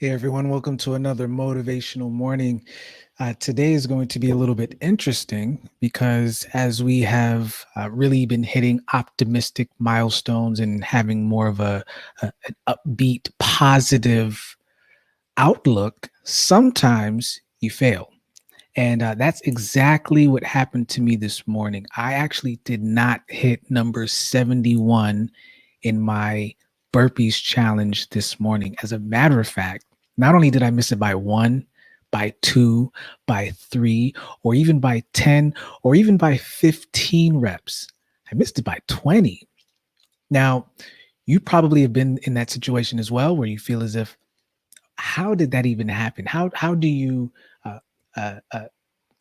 Hey everyone, welcome to another motivational morning. Today is going to be a little bit interesting because as we have really been hitting optimistic milestones and having more of an upbeat, positive outlook, sometimes you fail. And that's exactly what happened to me this morning. I actually did not hit number 71 in my burpees challenge this morning. As a matter of fact, not only did I miss it by one, by two, by three, or even by 10, or even by 15 reps, I missed it by 20. Now, you probably have been in that situation as well where you feel as if, how did that even happen? How do you uh, uh, uh,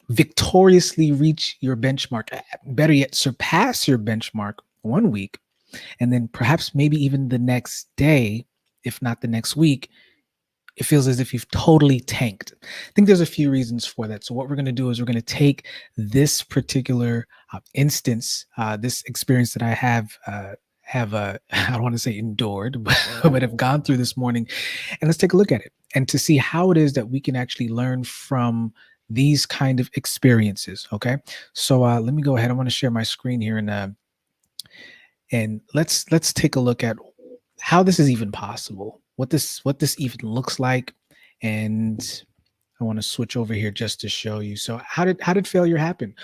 victoriously reach your benchmark, better yet, surpass your benchmark one week, and then perhaps maybe even the next day, if not the next week, it feels as if you've totally tanked. I think there's a few reasons for that. So what we're going to do is we're going to take this particular instance, this experience that I have I don't want to say endured, but have gone through this morning, and let's take a look at it and to see how it is that we can actually learn from these kind of experiences. Okay, so let me go ahead. I want to share my screen here and let's take a look at how this is even possible, what this even looks like, and I want to switch over here just to show you. So how did failure happen?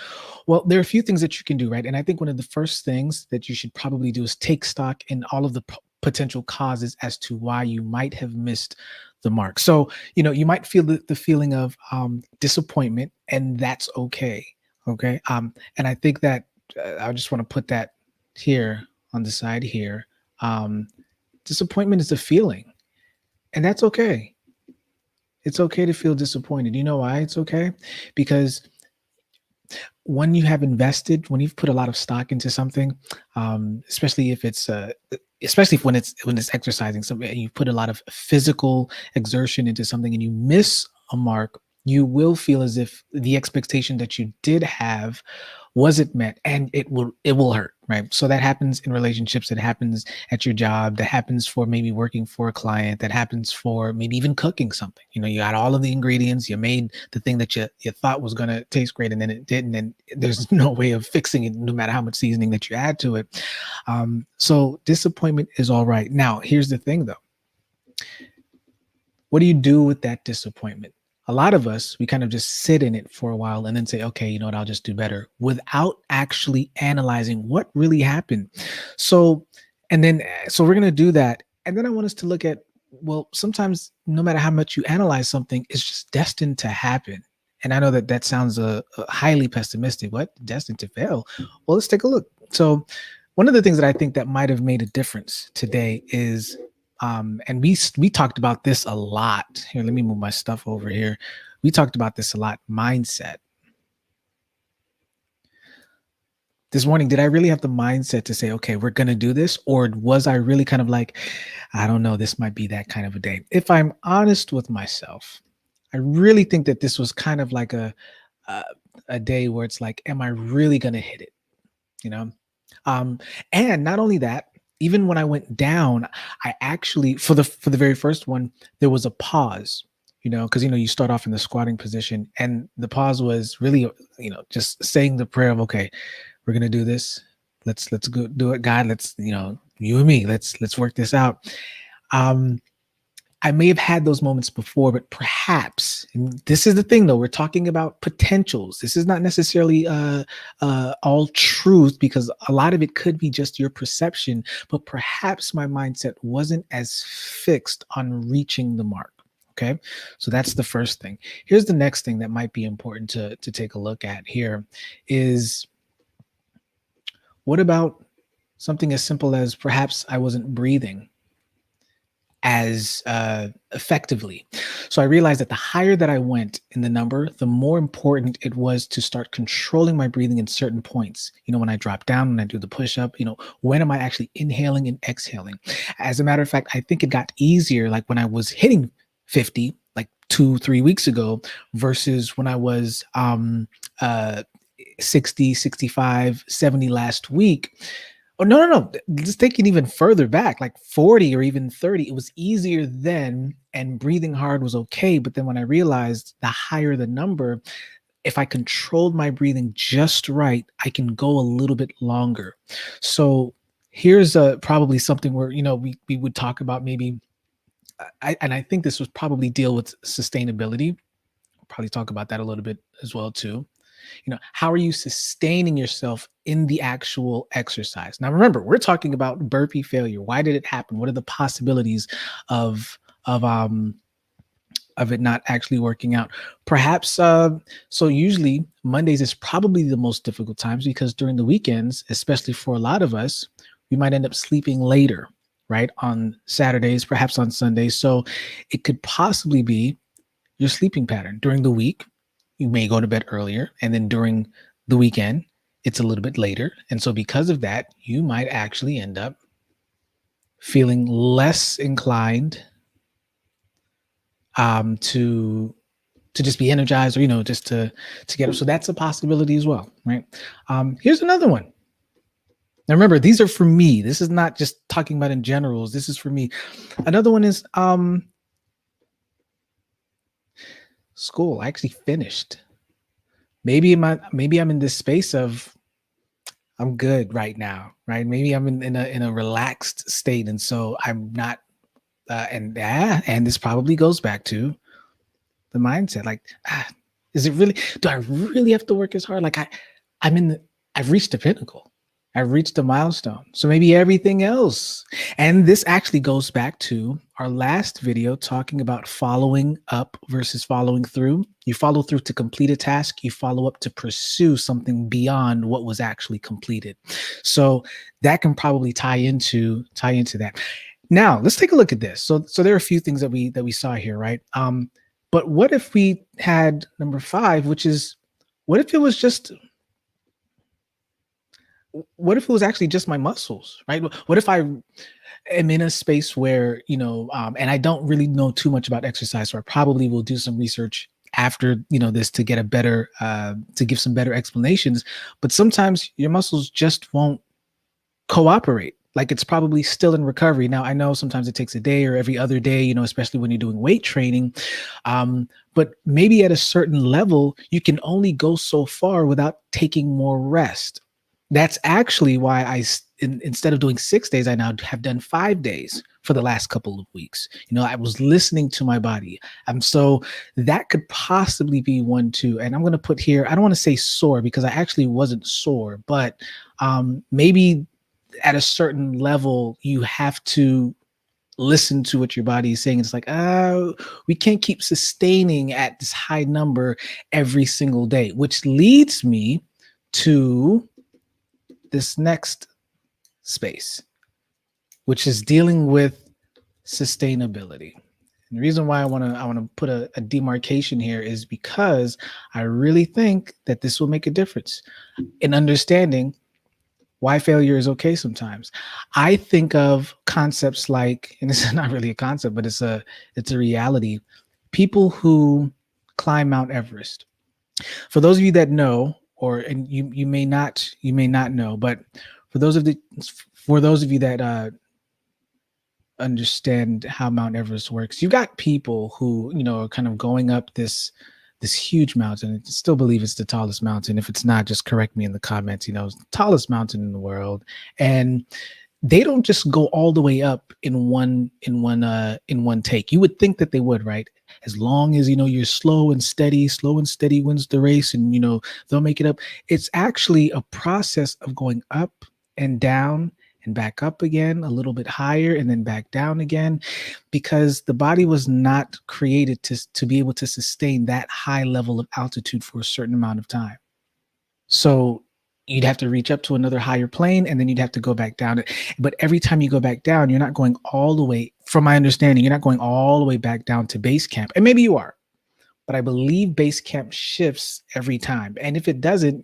Well, there are a few things that you can do, right? And I think one of the first things that you should probably do is take stock in all of the potential causes as to why you might have missed the mark. So, you might feel the feeling of disappointment, and that's okay. Okay. And I think that I just want to put that here on the side here. Um, Disappointment is a feeling, and that's okay. It's okay to feel disappointed. You know why it's okay? Because when you have invested, when you've put a lot of stock into something, especially if it's especially if when it's exercising something, and you put a lot of physical exertion into something and you miss a mark, you will feel as if the expectation that you did have wasn't met, and it will hurt, right? So that happens in relationships, it happens at your job, that happens for maybe working for a client, that happens for maybe even cooking something. You got all of the ingredients, you made the thing that you thought was going to taste great, and then it didn't, and there's no way of fixing it no matter how much seasoning that you add to it. So disappointment is all right. Now here's the thing though, what do you do with that disappointment? A lot of us, we kind of just sit in it for a while and then say, okay, you know what, I'll just do better, without actually analyzing what really happened. So, so we're going to do that. And then I want us to look at, well, sometimes no matter how much you analyze something, it's just destined to happen. And I know that that sounds highly pessimistic. What? Destined to fail? Well, let's take a look. So, one of the things that I think that might have made a difference today is and we talked about this a lot. Here, let me move my stuff over here. We talked about this a lot. Mindset. This morning, did I really have the mindset to say, okay, we're going to do this? Or was I really kind of like, I don't know, this might be that kind of a day? If I'm honest with myself, I really think that this was kind of like a, a day where it's like, am I really going to hit it? You know? Um, and not only that, even when I went down, I actually for the very first one, there was a pause, because you start off in the squatting position, and the pause was really, just saying the prayer of, okay, we're gonna do this. Let's go do it, God. Let's, you and me, let's work this out. Um, I may have had those moments before, but perhaps, and this is the thing though, we're talking about potentials. This is not necessarily all truth, because a lot of it could be just your perception, but perhaps my mindset wasn't as fixed on reaching the mark. Okay. So that's the first thing. Here's the next thing that might be important to take a look at here is, what about something as simple as perhaps I wasn't breathing as effectively. So I realized that the higher that I went in the number, the more important it was to start controlling my breathing in certain points. When I drop down, when I do the push up, when am I actually inhaling and exhaling? As a matter of fact, I think it got easier like when I was hitting 50, like 2, 3 weeks ago, versus when I was uh, 60, 65, 70 last week. Oh, no, no, no. Just thinking even further back, like 40 or even 30, it was easier then and breathing hard was okay. But then when I realized the higher the number, if I controlled my breathing just right, I can go a little bit longer. So here's probably something where, we would talk about maybe, and I think this would probably deal with sustainability. We'll probably talk about that a little bit as well too. How are you sustaining yourself in the actual exercise? Now remember, we're talking about burpee failure. Why did it happen? What are the possibilities of of um of it not actually working out? Perhaps so usually Mondays is probably the most difficult times because during the weekends, especially for a lot of us, we might end up sleeping later, right? On Saturdays, perhaps on Sundays. So it could possibly be your sleeping pattern. During the week, you may go to bed earlier, and then during the weekend, it's a little bit later. And so, because of that, you might actually end up feeling less inclined to just be energized, or just to get up. So that's a possibility as well, right? Here's another one. Now remember, these are for me. This is not just talking about in generals. This is for me. Another one is school. I actually finished. Maybe I'm in this space of I'm good right now, right? Maybe I'm in a relaxed state, and so I'm not. And this probably goes back to the mindset. Like, is it really? Do I really have to work as hard? Like I'm in. I've reached a pinnacle. I've reached a milestone. So maybe everything else. And this actually goes back to our last video talking about following up versus following through. You follow through to complete a task, you follow up to pursue something beyond what was actually completed. So that can probably tie into that. Now, let's take a look at this. So there are a few things that we saw here, right? But what if we had number 5, which is what if it was just what if it was actually just my muscles, right? What if I am in a space where, and I don't really know too much about exercise, so I probably will do some research after, this to get a better, to give some better explanations. But sometimes your muscles just won't cooperate. Like it's probably still in recovery. Now, I know sometimes it takes a day or every other day, especially when you're doing weight training. But maybe at a certain level, you can only go so far without taking more rest. That's actually why instead of doing 6 days, I now have done 5 days for the last couple of weeks. I was listening to my body. So that could possibly be one too. And I'm going to put here, I don't want to say sore because I actually wasn't sore, but maybe at a certain level, you have to listen to what your body is saying. It's like, we can't keep sustaining at this high number every single day, which leads me to this next space, which is dealing with sustainability. And the reason why I want to put a demarcation here is because I really think that this will make a difference in understanding why failure is okay sometimes. I think of concepts like, and this is not really a concept, but it's a reality. People who climb Mount Everest. For those of you that know, and you may not know, but for those of you that understand how Mount Everest works, you got people who are kind of going up this huge mountain. I still believe it's the tallest mountain. If it's not, just correct me in the comments. It's the tallest mountain in the world, and they don't just go all the way up in one take. You would think that they would, right? As long as you're slow and steady wins the race, and they'll make it up. It's actually a process of going up and down and back up again, a little bit higher and then back down again, because the body was not created to be able to sustain that high level of altitude for a certain amount of time. So you'd have to reach up to another higher plane, and then you'd have to go back down. But every time you go back down, you're not going all the way, from my understanding, you're not going all the way back down to base camp. And maybe you are, but I believe base camp shifts every time. And if it doesn't,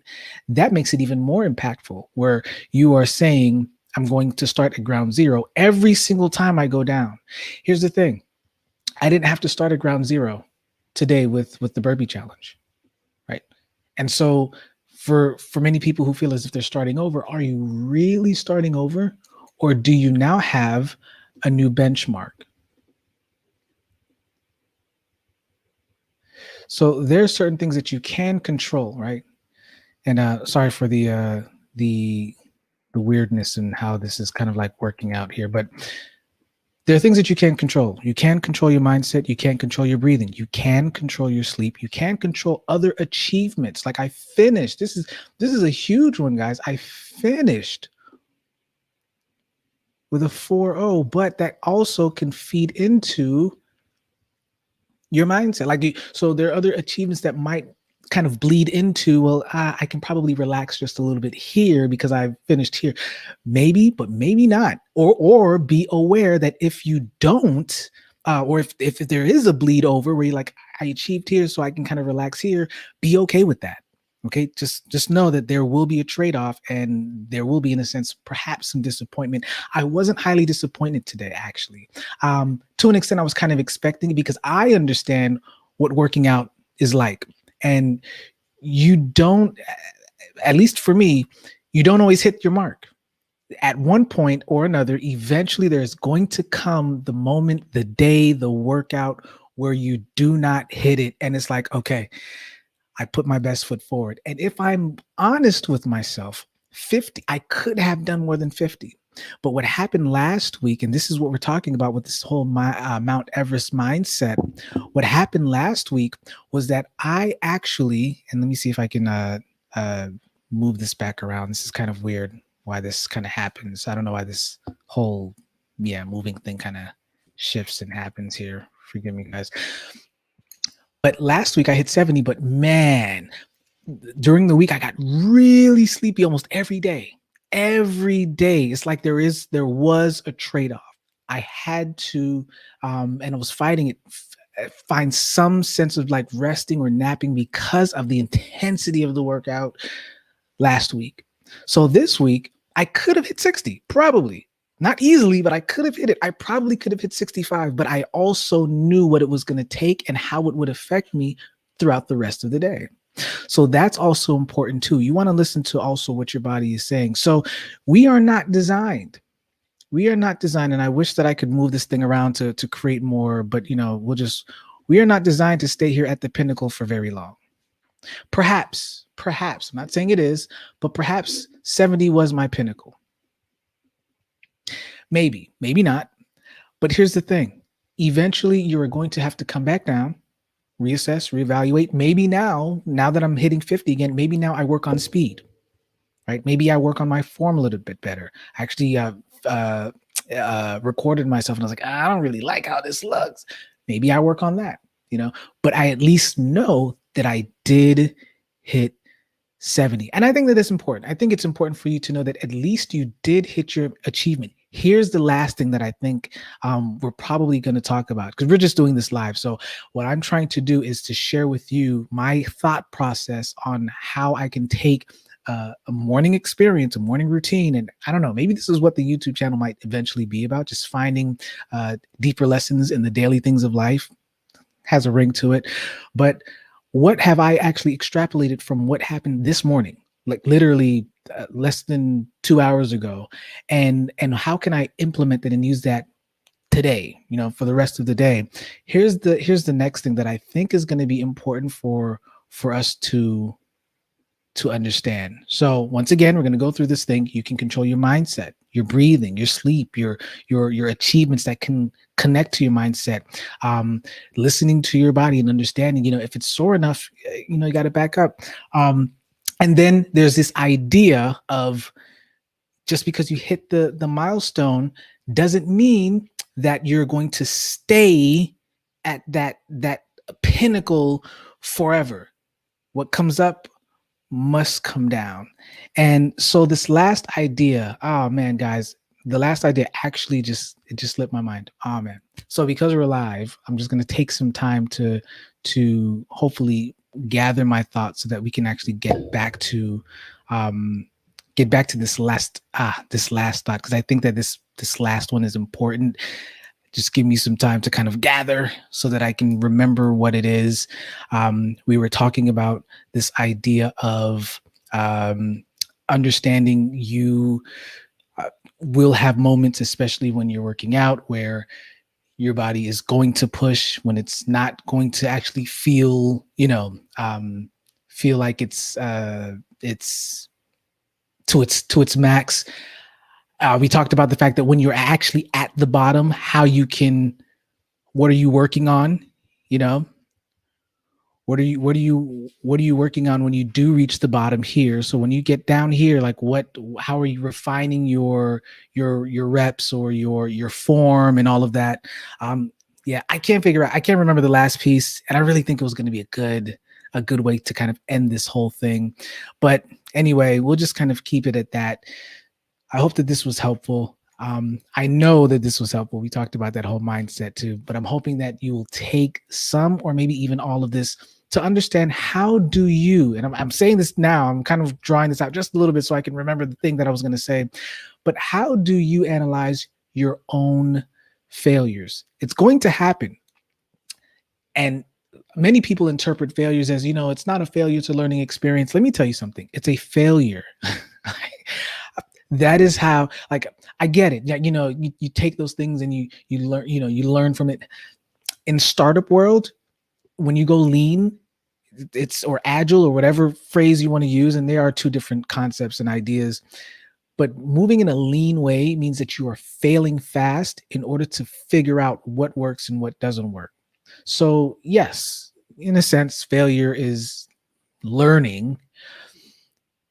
that makes it even more impactful, where you are saying, I'm going to start at ground zero every single time I go down. Here's the thing. I didn't have to start at ground zero today with the burpee challenge, right? And so for many people who feel as if they're starting over, are you really starting over, or do you now have a new benchmark? So there are certain things that you can control, right? And sorry for the the weirdness and how this is kind of like working out here, but there are things that you can control. You can control your mindset. You can control your breathing. You can control your sleep. You can control other achievements. Like I finished. This is a huge one, guys. I finished with a 4.0, but that also can feed into your mindset. So there are other achievements that might kind of bleed into, well, I can probably relax just a little bit here because I've finished here. Maybe, but maybe not. Or be aware that if you don't, or if there is a bleed over where you're like, I achieved here, so I can kind of relax here, be okay with that. Okay, just know that there will be a trade-off, and there will be, in a sense, perhaps some disappointment. I wasn't highly disappointed today, actually. To an extent, I was kind of expecting it because I understand what working out is like. And you don't, at least for me, you don't always hit your mark. At one point or another, eventually there's going to come the moment, the day, the workout where you do not hit it. And it's like, okay, I put my best foot forward. And if I'm honest with myself, 50, I could have done more than 50. But what happened last week, and this is what we're talking about with this whole Mount Everest mindset, what happened last week was that I actually, and let me see if I can move this back around. This is kind of weird why this kind of happens. I don't know why this whole, moving thing kind of shifts and happens here. Forgive me, guys. But last week I hit 70, but man, during the week I got really sleepy almost every day. Every day. It's like there was a trade-off. I had to and I was fighting it, find some sense of like resting or napping because of the intensity of the workout last week. So this week I could have hit 60, probably. Not easily, but I could have hit it. I probably could have hit 65, but I also knew what it was going to take and how it would affect me throughout the rest of the day. So that's also important too. You want to listen to also what your body is saying. So we are not designed. We are not designed, and I wish that I could move this thing around to create more, but we are not designed to stay here at the pinnacle for very long. Perhaps, I'm not saying it is, but perhaps 70 was my pinnacle. Maybe not. But here's the thing. Eventually, you are going to have to come back down, reassess, reevaluate. Maybe now that I'm hitting 50 again, maybe now I work on speed, right? Maybe I work on my form a little bit better. I actually recorded myself and I was like, I don't really like how this looks. Maybe I work on that, but I at least know that I did hit 70. And I think that it's important. I think it's important for you to know that at least you did hit your achievement. Here's the last thing that I think we're probably going to talk about, because we're just doing this live. So what I'm trying to do is to share with you my thought process on how I can take a morning experience, a morning routine. And I don't know, maybe this is what the YouTube channel might eventually be about, just finding deeper lessons in the daily things of life. Has a ring to it. But what have I actually extrapolated from what happened this morning, like literally less than 2 hours ago, and how can I implement it and use that today, for the rest of the day? Here's the next thing that I think is going to be important for us to understand. So once again, we're going to go through this thing. You can control your mindset, your breathing, your sleep, your achievements that can connect to your mindset, listening to your body and understanding, if it's sore enough, you got to back up. And then there's this idea of just because you hit the milestone doesn't mean that you're going to stay at that pinnacle forever. What comes up must come down. And so this last idea, oh man, guys, the last idea actually just slipped my mind. Oh man. So because we're live, I'm just going to take some time to hopefully gather my thoughts so that we can actually get back to this last thought, because I think that this last one is important. Just give me some time to kind of gather so that I can remember what it is. We were talking about this idea of um, understanding you will have moments, especially when you're working out, where your body is going to push when it's not going to actually feel, feel like it's to its max. We talked about the fact that when you're actually at the bottom, how you can, what are you working on? You know, what are you working on when you do reach the bottom here? So when you get down here, like how are you refining your reps or your form and all of that? Um, yeah, I can't remember the last piece, and I really think it was going to be a good way to kind of end this whole thing. But anyway, we'll just kind of keep it at that. I hope that this was helpful. I know that this was helpful. We talked about that whole mindset too, but I'm hoping that you will take some or maybe even all of this to understand how do you, and I'm saying this now, I'm kind of drawing this out just a little bit so I can remember the thing that I was going to say, but how do you analyze your own failures? It's going to happen. And many people interpret failures as, it's not a failure, it's a learning experience. Let me tell you something. It's a failure. That is how, like, I get it. Yeah, you take those things and you learn, you learn from it. In startup world, when you go lean, it's or agile or whatever phrase you want to use, and there are two different concepts and ideas. But moving in a lean way means that you are failing fast in order to figure out what works and what doesn't work. So yes, in a sense, failure is learning.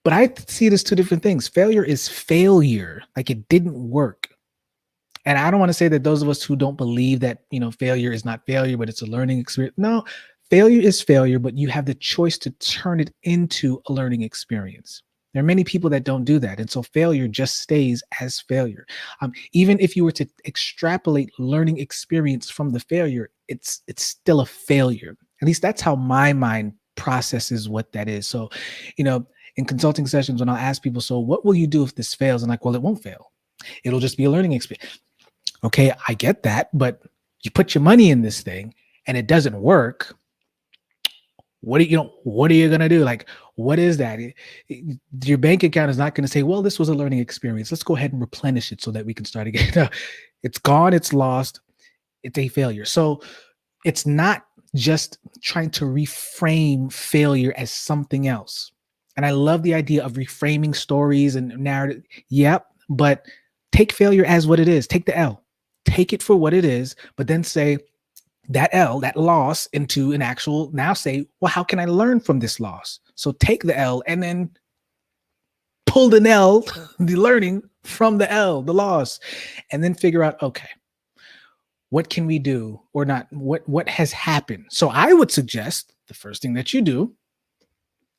But I see it as two different things. Failure is failure, like it didn't work. And I don't want to say that those of us who don't believe that, failure is not failure, but it's a learning experience. No, failure is failure, but you have the choice to turn it into a learning experience. There are many people that don't do that. And so failure just stays as failure. Even if you were to extrapolate learning experience from the failure, it's still a failure. At least that's how my mind processes what that is. So, in consulting sessions, when I'll ask people, so what will you do if this fails? I'm like, well, it won't fail. It'll just be a learning experience. Okay, I get that, but you put your money in this thing and it doesn't work. What are you going to do? Like, what is that? Your bank account is not going to say, well, this was a learning experience. Let's go ahead and replenish it so that we can start again. No, it's gone. It's lost. It's a failure. So it's not just trying to reframe failure as something else. And I love the idea of reframing stories and narrative. Yep. But take failure as what it is. Take the L. Take it for what it is, but then say that L, that loss, into an actual, now say, well, how can I learn from this loss? So take the L and then pull the L, the learning from the L, the loss, and then figure out, okay, what can we do or not? What has happened? So I would suggest the first thing that you do,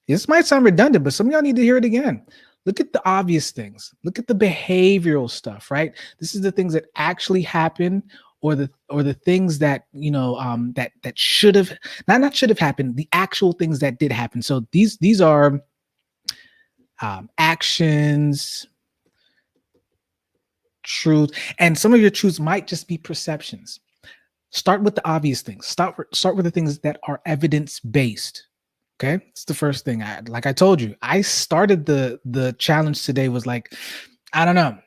this might sound redundant, but some of y'all need to hear it again. Look at the obvious things. Look at the behavioral stuff, right? This is the things that actually happen, or the things that that should have not should have happened. The actual things that did happen. So these are actions, truth, and some of your truths might just be perceptions. Start with the obvious things. Start with the things that are evidence based. Okay, it's the first thing. Like I told you, I started the challenge today was like, I don't know.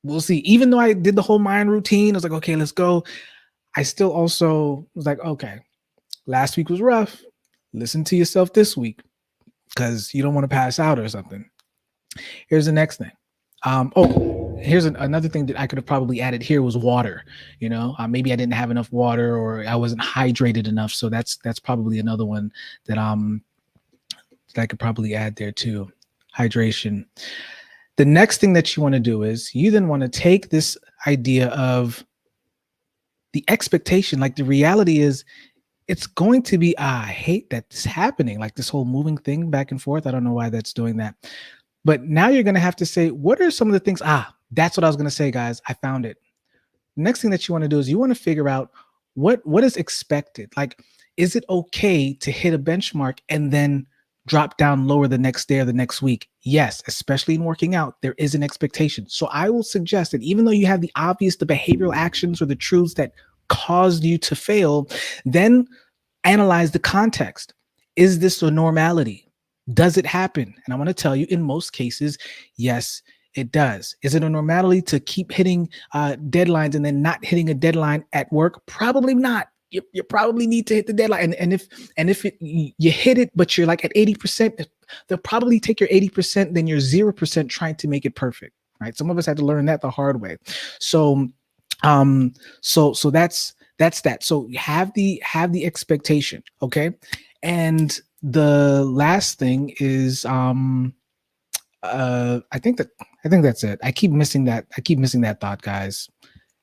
We'll see. Even though I did the whole mind routine, I was like, okay, let's go. I still also was like, okay, last week was rough. Listen to yourself this week because you don't want to pass out or something. Here's the next thing. Here's another thing that I could have probably added here was water. Maybe I didn't have enough water or I wasn't hydrated enough. So that's probably another one that I could probably add there too. Hydration. The next thing that you want to do is you then want to take this idea of the expectation, like the reality is it's going to be, I hate that this happening, like this whole moving thing back and forth. I don't know why that's doing that. But now you're going to have to say, what are some of the things? That's what I was going to say, guys. I found it. Next thing that you want to do is you want to figure out what is expected. Like, is it okay to hit a benchmark and then drop down lower the next day or the next week? Yes, especially in working out, there is an expectation. So I will suggest that even though you have the obvious, the behavioral actions or the truths that caused you to fail, then analyze the context. Is this a normality? Does it happen? And I want to tell you, in most cases, yes, it does. Is it a normality to keep hitting deadlines and then not hitting a deadline at work? Probably not. You probably need to hit the deadline. And if you hit it, but you're like at 80%, they'll probably take your 80%, then you're 0% trying to make it perfect. Right. Some of us had to learn that the hard way. So so that's that. So have the expectation. Okay. And the last thing is I think that's it. I keep missing that thought, guys.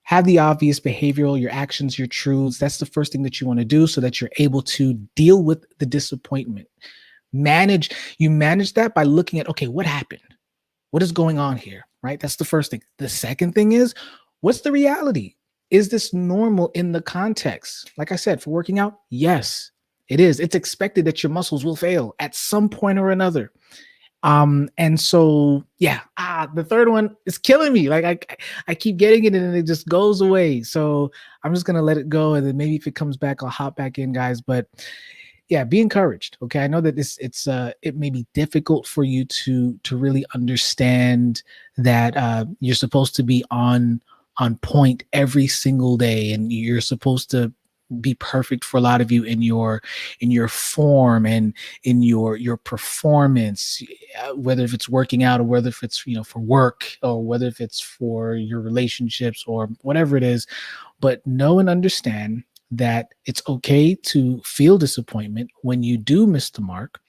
Have the obvious behavioral, your actions, your truths. That's the first thing that you want to do so that you're able to deal with the disappointment. Manage that by looking at, okay, what happened? What is going on here? Right? That's the first thing. The second thing is, what's the reality? Is this normal in the context? Like I said, for working out, yes, it is. It's expected that your muscles will fail at some point or another. And so yeah, the third one is killing me. Like I keep getting it and it just goes away. So I'm just gonna let it go, and then maybe if it comes back, I'll hop back in, guys. But yeah, be encouraged. Okay, I know that it may be difficult for you to really understand that you're supposed to be on point every single day, and you're supposed to be perfect for a lot of you in your form and in your performance, whether if it's working out or whether if it's for work or whether if it's for your relationships or whatever it is. But know and understand that it's okay to feel disappointment when you do miss the mark.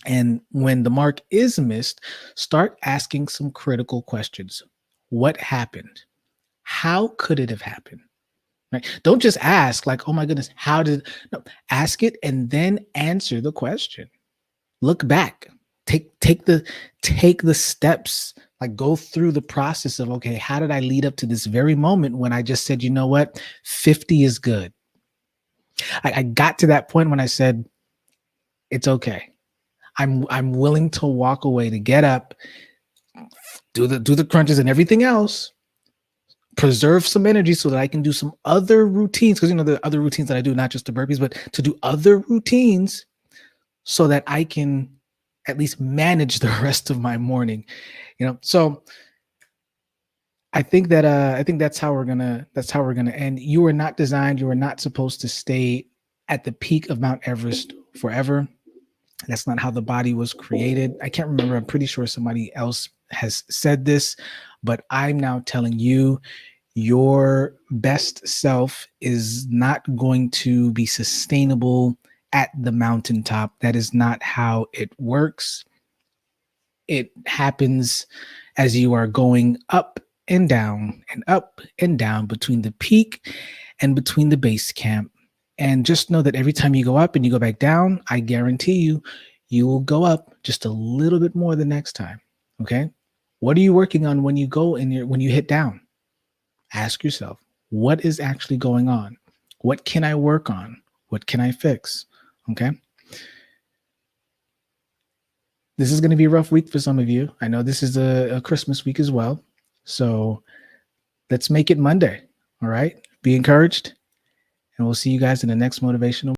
And when the mark is missed, start asking some critical questions. What happened? How could it have happened? Right? Don't just ask like, oh my goodness, how did no, ask it and then answer the question. Look back. Take the steps, like go through the process of, okay, how did I lead up to this very moment when I just said, you know what, 50 is good. I got to that point when I said, it's okay. I'm willing to walk away, to get up, do the crunches and everything else, preserve some energy so that I can do some other routines. Because there are other routines that I do, not just the burpees, but to do other routines so that I can at least manage the rest of my morning. So I think that's how we're gonna end. You are not designed, you are not supposed to stay at the peak of Mount Everest forever. That's not how the body was created. I can't remember. I'm pretty sure somebody else has said this, but I'm now telling you, your best self is not going to be sustainable at the mountaintop. That is not how it works. It happens as you are going up and down between the peak and between the base camp. And just know that every time you go up and you go back down, I guarantee you will go up just a little bit more the next time. Okay. What are you working on when you go and when you hit down? Ask yourself, what is actually going on? What can I work on? What can I fix? Okay. This is going to be a rough week for some of you. I know this is a Christmas week as well. So let's make it Monday. All right. Be encouraged. And we'll see you guys in the next motivational